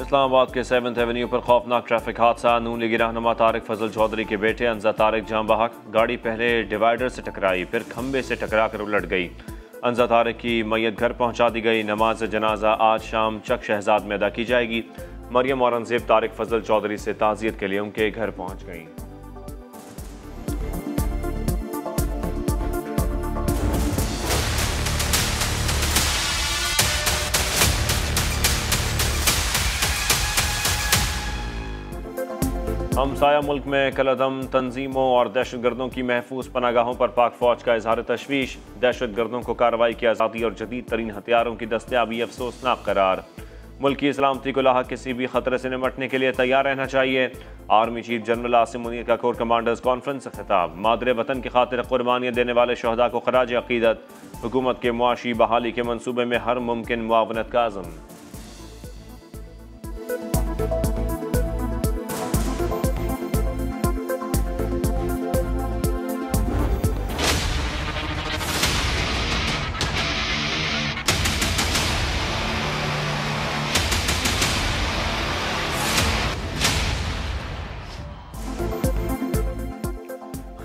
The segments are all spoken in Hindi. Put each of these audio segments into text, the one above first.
इस्लामाबाद के 7th एवेन्यू पर खौफनाक ट्रैफिक हादसा। नून लीगी रहनुमा तारिक फजल चौधरी के बेटे अंजा तारिक जाँ बहक। गाड़ी पहले डिवाइडर से टकराई, फिर खंबे से टकरा कर उलट गई। अंजा तारिक की मैयत घर पहुंचा दी गई। नमाज जनाजा आज शाम चक शहजाद में अदा की जाएगी। मरियम औरंगजेब तारिक फजल चौधरी से ताज़ियत के लिए उनके घर पहुंच गईं। हमसाया मुल्क में कलअदम तंजीमों और दहशतगर्दों की महफूज पनागाहों पर पाक फौज का इजहार तशवीश। दहशतगर्दों को कार्रवाई की आज़ादी और जदीद तरीन हथियारों की दस्तियाबी अफसोसनाक करार। मुल्क की सलामती को लाहक किसी भी खतरे से निपटने के लिए तैयार रहना चाहिए। Army chief general Asim Munir का कोर कमांडर्स कॉन्फ्रेंस से खिताब। मादरे वतन की खातिर कुर्बानियाँ देने वाले शहदा को खराज अकीदत। हुकूमत के मुआशी बहाली के मनसूबे में हर मुमकिन मुआवनत का अज़्म।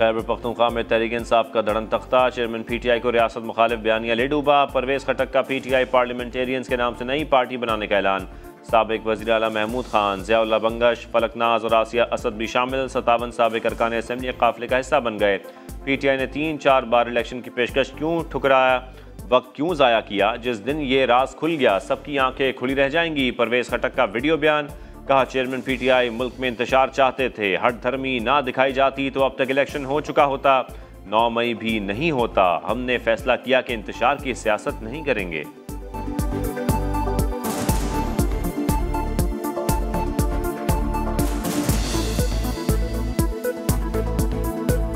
खैबर पख्तूनख्वा में तहरीक इंसाफ का धड़न तख्ता। चेयरमैन PTI को रियासत मुखालिफ बयानिया ले डूबा। परवेज खटक का PTI पार्लियामेंटेरियंस के नाम से नई पार्टी बनाने का ऐलान। साबिक वज़ीर आला महमूद खान, ज़ियाउल्लाह बंगश, फलकनाज और आसिया असद भी शामिल। 57 साबिक अरकान असेंबली काफिले का हिस्सा बन गए। PTI ने 3-4 बार इलेक्शन की पेशकश क्यों ठुकराया, वक्त क्यों ज़ाया किया? जिस दिन ये राज खुल गया सबकी आंखें खुली रह जाएंगी। परवेज खटक का वीडियो बयान। कहा चेयरमैन PTI मुल्क में इंतशार चाहते थे, हट धर्मी ना दिखाई जाती तो अब तक इलेक्शन हो चुका होता। 9 मई भी नहीं होता। हमने फैसला किया कि इंतशार की सियासत नहीं करेंगे।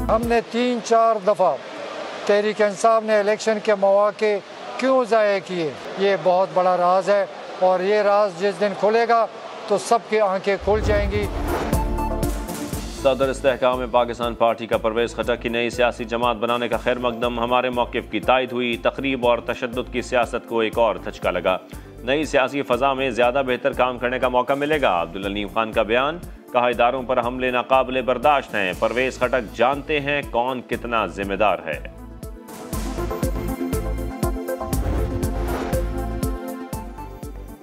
हमने 3-4 दफ़ा तहरीक इंसाफ ने इलेक्शन के मौके क्यों ज़ाया किए, ये बहुत बड़ा राज है और ये राज जिस दिन खुलेगा तो सबकी आंखें खुल जाएंगी। सदर इस्तेहकाम पाकिस्तान पार्टी का परवेज खटक की नई सियासी जमात बनाने का खैर मकदम। हमारे मौक़िफ़ की तायद हुई। तकरीब और तशद्दुद की सियासत को एक और धचका लगा। नई सियासी फ़ज़ा में ज़्यादा बेहतर काम करने का मौका मिलेगा। अब्दुल अलीम खान का बयान। कहा इदारों पर हमले नाकाबिले बर्दाश्त हैं। परवेज खटक जानते हैं कौन कितना जिम्मेदार है।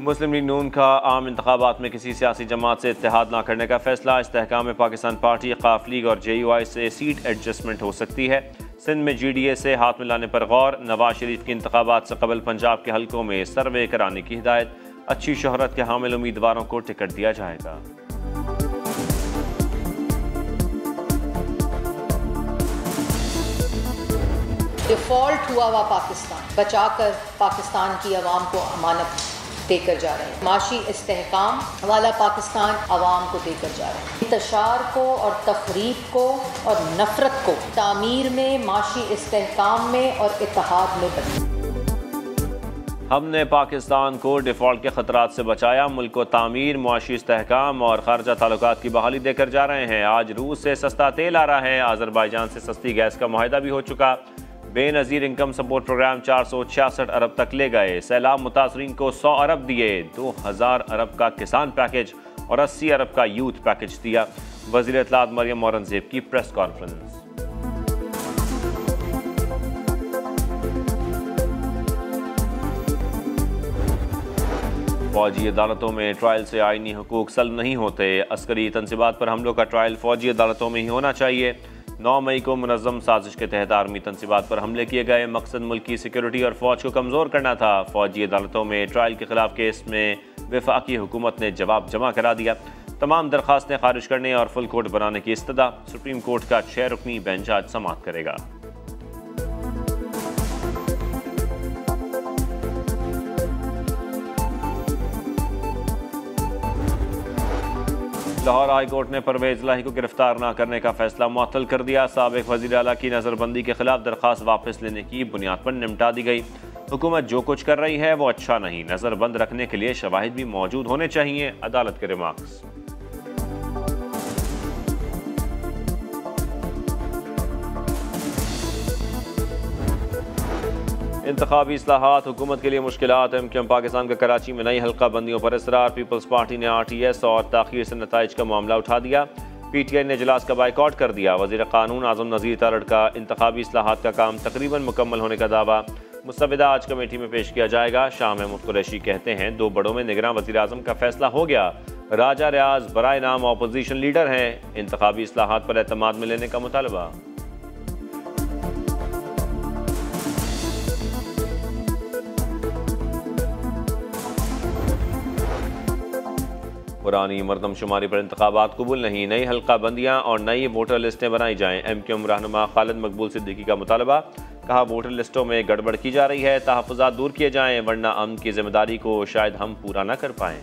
मुस्लिम लीग नून का आम इंतखाबात में किसी सियासी जमात से इत्तेहाद न करने का फैसला। इस्तेहकाम में पाकिस्तान पार्टी, ख़ाफ लीग और JUI से सीट एडजस्टमेंट हो सकती है। सिंध में GDA से हाथ मिलाने पर गौर। नवाज शरीफ की इंतखाबात से कबल पंजाब के हलकों में सर्वे कराने की हिदायत। अच्छी शोहरत के हामिल उम्मीदवारों को टिकट दिया जाएगा। डिफॉल्ट हुआ हुआ पाकिस्तान बचाकर पाकिस्तान की आवाम को अमानत देकर जा रहे हैं। माशी इस्तेहकाम वाला पाकिस्तान आवाम को देकर जा रहे हैं। इंतशार को और तफरीक को और नफरत को तामीर में, माशी इस्तेहकाम में और इत्तेहाद में बदलें। हमने पाकिस्तान को डिफ़ॉल्ट के ख़तरात से बचाया। मुल्क को तामीर, मुआशी इस्तेहकाम और खारजा ताल्लुकात की बहाली देकर जा रहे हैं। आज रूस से सस्ता तेल आ रहा है। आज़रबाईजान से सस्ती गैस का मुआहिदा भी हो चुका। बेनज़ीर इनकम सपोर्ट प्रोग्राम 466 अरब तक ले गए। सैलाब मुतासरीन को 100 अरब दिए। 2000 अरब का किसान पैकेज और 80 अरब का यूथ पैकेज दिया। वज़ीर इत्तलात मरियम औरंगजेब की प्रेस कॉन्फ्रेंस। फौजी अदालतों में ट्रायल से आईनी हुकूक सल्ब नहीं होते। अस्करी तनसीबात पर हमलों का ट्रायल फौजी अदालतों में ही होना चाहिए। 9 मई को मुनज़्ज़म साजिश के तहत आर्मी तनसीबात पर हमले किए गए। मकसद मुल्क की सिक्योरिटी और फौज को कमज़ोर करना था। फौजी अदालतों में ट्रायल के खिलाफ केस में वफाकी हुकूमत ने जवाब जमा करा दिया। तमाम दरख्वास्तें खारिज करने और फुल कोर्ट बनाने की इस्तदा। सुप्रीम कोर्ट का 6 रुकनी बेंच आज समाअत करेगा। लाहौर हाई कोर्ट ने परवेज इलाही को गिरफ्तार न करने का फैसला मुअत्तल कर दिया। साबिक वज़ीर आला की नज़रबंदी के खिलाफ दरख्वास्त वापस लेने की बुनियाद पर निपटा दी गई। हुकूमत जो कुछ कर रही है वो अच्छा नहीं। नज़रबंद रखने के लिए शवाहिद भी मौजूद होने चाहिए। अदालत के रिमार्क्स। इंतखाबी इस्लाहात हुकूमत के लिए मुश्किलात। MQM पाकिस्तान का कराची में नई हल्का बंदियों पर इसरार। पीपल्स पार्टी ने RTS और ताखीर से नताइज का मामला उठा दिया। PTI ने इजलास का बाइकआउट कर दिया। वज़ीर कानून आज़म नज़ीर तारड़ का इंतखाबी इस्लाहात का काम तकरीबन मुकम्मल होने का दावा। मुस्तविदा आज कमेटी में पेश किया जाएगा। शाह महमूद कुरैशी कहते हैं 2 बड़ों में निगरान वज़ीर आज़म का फैसला हो गया। राजा रियाज बराए नाम अपोजिशन लीडर हैं। इंतखाबी इस्लाहात पर एतमाद में लेने का मुतालबा। पुरानी मरदमशुमारी पर इंतखाबात कबूल नहीं। नई हल्का बंदियाँ और नई वोटर लिस्टें बनाई जाएँ। MQM रहनुमा खालिद मकबूल सिद्दीकी का मुतालबा। कहा वोटर लिस्टों में गड़बड़ की जा रही है, तहफ़्फ़ुज़ात दूर किए जाएँ वरना अमन की जिम्मेदारी को शायद हम पूरा न कर पाएँ।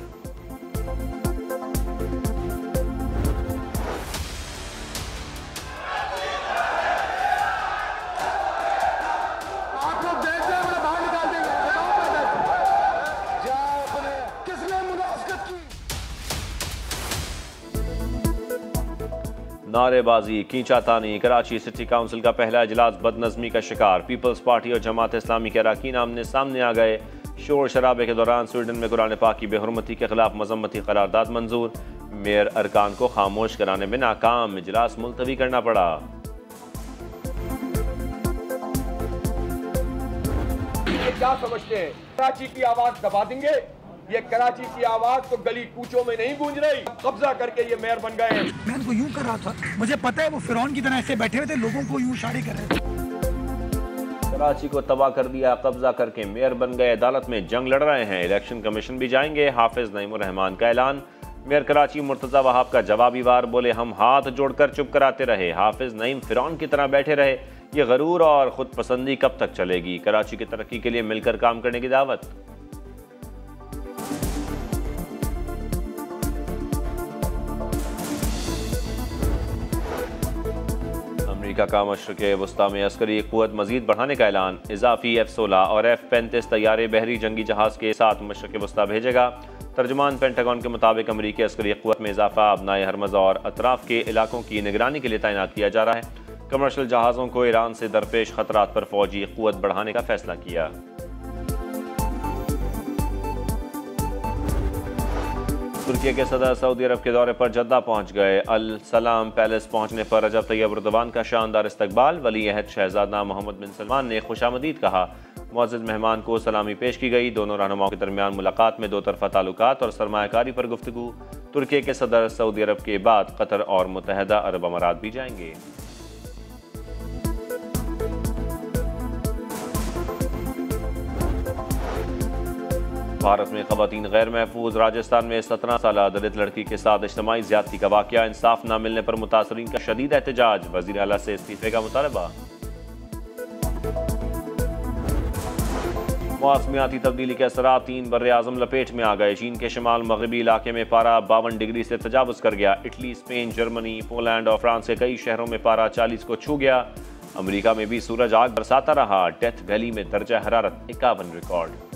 नारेबाजी खींचातानी। कराची सिटी काउंसिल का पहला इजलास बदनज़मी का शिकार। पीपल्स पार्टी और जमात इस्लामी के अरकान आमने सामने आ गए। शोर शराबे के दौरान स्वीडन में कुरान पाक की बेहुरमती के खिलाफ मजम्मती करारदाद मंजूर। मेयर अरकान को खामोश कराने में नाकाम। इजलास मुलतवी करना पड़ा। क्या समझते हैं कराची की आवाज दबा देंगे? ये कराची की आवाज तो गली कूचों में नहीं गूंज रही। कब्जा करके ये मेयर बन गए। मैं उनको यूं कर रहा था, मुझे पता है वो फिरौन की तरह ऐसे बैठे हुए थे, लोगों को यूं इशारे कर रहे थे। कराची को तबाह कर दिया, कब्जा करके मेयर बन गए। अदालत में जंग लड़ रहे हैं। इलेक्शन कमीशन भी जाएंगे। हाफिज नईमुर रहमान का ऐलान। मेयर कराची मुर्तजा वहाब का जवाबी वार। बोले हम हाथ जोड़कर चुप कराते रहे। हाफिज नईम फिरौन की तरह बैठे रहे। ये गरूर और खुद पसंदी कब तक चलेगी? कराची की तरक्की के लिए मिलकर काम करने की दावत। अमेरिका का मशरक़े वस्ता में अस्करी क़ुव्वत मज़ीद बढ़ाने का ऐलान। इजाफी F-16 और F-35 तैयारे बहरी जंगी जहाज़ के साथ मशरक़े वस्ता भेजेगा। तर्जुमान पेंटागन के मुताबिक अमरीकी अस्करी क़ुव्वत में इजाफा अबनाए हरमज़ और अतराफ़ के इलाकों की निगरानी के लिए तैनात किया जा रहा है। कमर्शियल जहाज़ों को ईरान से दरपेश खतरात पर फ़ौजी क़ुव्वत बढ़ाने का फैसला किया। तुर्की के सदर सऊदी अरब के दौरे पर जद्दा पहुंच गए। अल सलाम पैलेस पहुंचने पर रजब तैयब एर्दोगान का शानदार इस्तकबाल। वली अहद शहजादा मोहम्मद बिन सलमान ने खुशामदीद कहा। मुअज़्ज़ज़ मेहमान को सलामी पेश की गई। दोनों रहनुमाओं के दरमियान मुलाकात में 2 तरफ़ा ताल्लुकात और सरमायाकारी पर गुफ्तगू। तुर्की के सदर सऊदी अरब के बाद कतर और मुत्तहदा अरब अमारात भी जाएंगे। भारत में ख़वातीन गैर महफूज। राजस्थान में 17 साला दलित लड़की के साथ इज्तिमाई ज़्यादती का वाक़या। इंसाफ न मिलने पर मुतासरीन का शदीद एहतजाज। वज़ीर आला से इस्तीफ़े का मुतालबा। मौसमियाती तब्दीली के असरात 3 बर्रे आज़म लपेट में आ गए। चीन के शिमाल मगरबी इलाके में पारा 52 डिग्री से तजावुज़ कर गया। इटली, स्पेन, जर्मनी, पोलैंड और फ्रांस के कई शहरों में पारा 40 को छू गया। अमरीका में भी सूरज आग बरसाता रहा। डेथ वैली में दर्जा हरारत 51 रिकॉर्ड।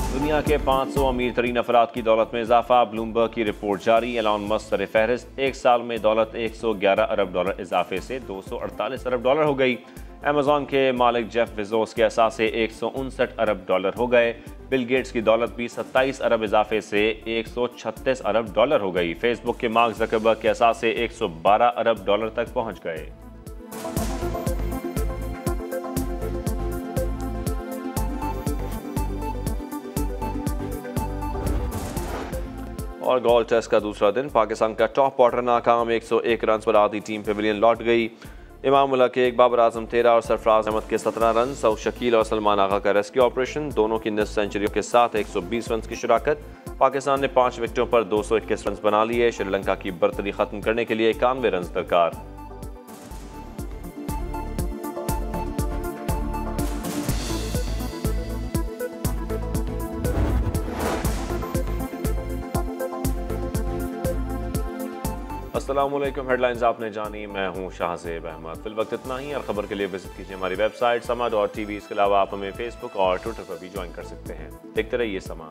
दुनिया के 500 अमीर तरीन अफराद की दौलत में इजाफा। ब्लूमबर्ग की रिपोर्ट जारी। एलॉन मस्क सर फहरिस्त। 1 साल में दौलत 111 अरब डॉलर इजाफे से 248 अरब डॉलर हो गई। अमेज़ॉन के मालिक जेफ बेज़ोस के असासे 159 अरब डॉलर हो गए। बिल गेट्स की दौलत भी 27 अरब इजाफे से 136 अरब डॉलर हो गई। फेसबुक के मार्क ज़करबर्ग के असासे 112 अरब डॉलर तक पहुँच गए। और गोल्फ टेस्ट का दूसरा दिन पाकिस्तान का टॉप ऑर्डर नाकाम। 101 रन पर आधी टीम पेविलियन लौट गई। इमाम उल्लाह के 1, बाबर आजम 13 और सरफराज अहमद के 17 रन। सऊद शकील और सलमान आगा का रेस्क्यू ऑपरेशन। दोनों की निस्फ सेंचुरियों के साथ 120 रन की शिराकत। पाकिस्तान ने 5 विकेटों पर 221 रन बना लिए। श्रीलंका की बर्तरी खत्म करने के लिए 91 रन दरकार। अस्सलामुअलैकुम। हेडलाइंस आपने जानी, मैं हूं शाहज़ेब अहमद। फिल वक्त इतना ही। और खबर के लिए विजिट कीजिए हमारी वेबसाइट समा.tv। इसके अलावा आप हमें फेसबुक और ट्विटर पर भी ज्वाइन कर सकते हैं। देखते रहिए समा।